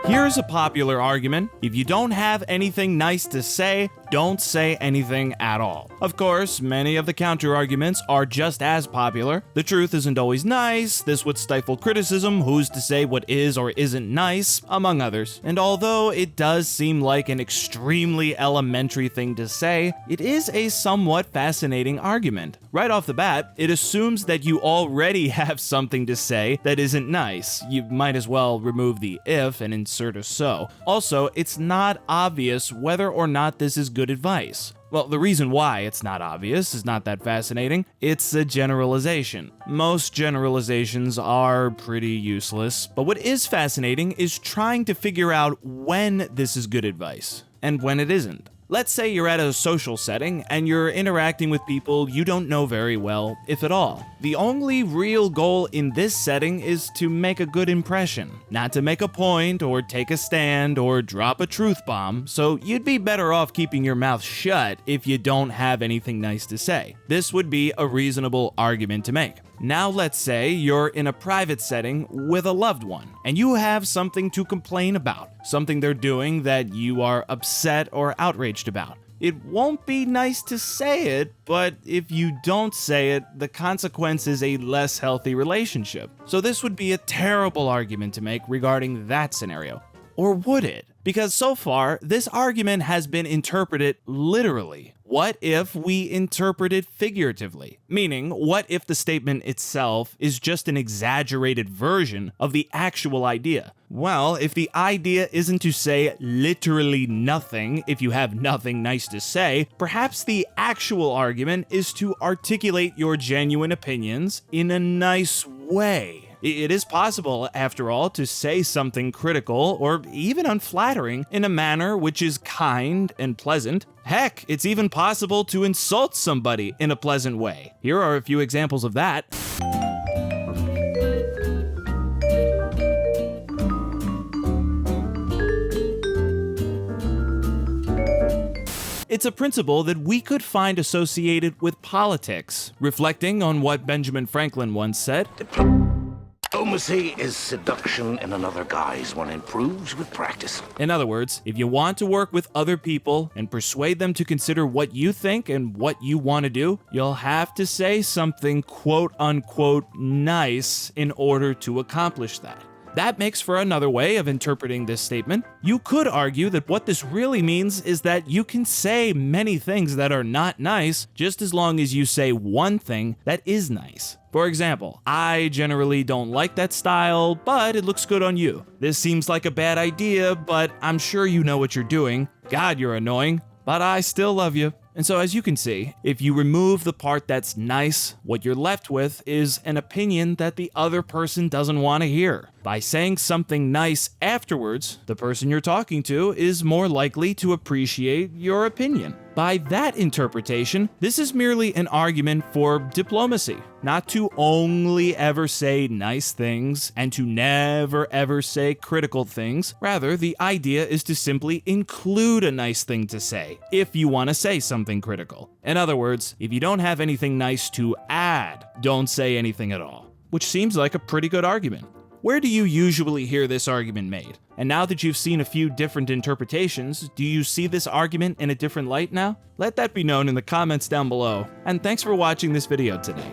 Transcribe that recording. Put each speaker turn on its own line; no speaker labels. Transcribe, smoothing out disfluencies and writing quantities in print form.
Here's a popular argument: if you don't have anything nice to say, don't say anything at all. Of course, many of the counter-arguments are just as popular. The truth isn't always nice, this would stifle criticism, who's to say what is or isn't nice, among others. And although it does seem like an extremely elementary thing to say, it is a somewhat fascinating argument. Right off the bat, it assumes that you already have something to say that isn't nice. You might as well remove the if and insert a so. Also, it's not obvious whether or not this is good advice. Well, the reason why it's not obvious is not that fascinating. It's a generalization. Most generalizations are pretty useless, but what is fascinating is trying to figure out when this is good advice and when it isn't. Let's say you're at a social setting and you're interacting with people you don't know very well, if at all. The only real goal in this setting is to make a good impression, not to make a point or take a stand or drop a truth bomb, so you'd be better off keeping your mouth shut if you don't have anything nice to say. This would be a reasonable argument to make. Now let's say you're in a private setting with a loved one, and you have something to complain about, something they're doing that you are upset or outraged about. It won't be nice to say it, but if you don't say it, the consequence is a less healthy relationship. So this would be a terrible argument to make regarding that scenario. Or would it? Because so far, this argument has been interpreted literally. What if we interpret it figuratively? Meaning, what if the statement itself is just an exaggerated version of the actual idea? Well, if the idea isn't to say literally nothing if you have nothing nice to say, perhaps the actual argument is to articulate your genuine opinions in a nice way. It is possible, after all, to say something critical or even unflattering in a manner which is kind and pleasant. Heck, it's even possible to insult somebody in a pleasant way. Here are a few examples of that. It's a principle that we could find associated with politics, reflecting on what Benjamin Franklin once said.
Diplomacy is seduction in another guise. One improves with practice.
In other words, if you want to work with other people and persuade them to consider what you think and what you want to do, you'll have to say something quote-unquote nice in order to accomplish that. That makes for another way of interpreting this statement. You could argue that what this really means is that you can say many things that are not nice just as long as you say one thing that is nice. For example, I generally don't like that style, but it looks good on you. This seems like a bad idea, but I'm sure you know what you're doing. God, you're annoying, but I still love you. And so as you can see, if you remove the part that's nice, what you're left with is an opinion that the other person doesn't want to hear. By saying something nice afterwards, the person you're talking to is more likely to appreciate your opinion. By that interpretation, this is merely an argument for diplomacy, not to only ever say nice things and to never ever say critical things. Rather, the idea is to simply include a nice thing to say if you want to say something critical. In other words, if you don't have anything nice to add, don't say anything at all, which seems like a pretty good argument. Where do you usually hear this argument made? And now that you've seen a few different interpretations, do you see this argument in a different light now? Let that be known in the comments down below. And thanks for watching this video today.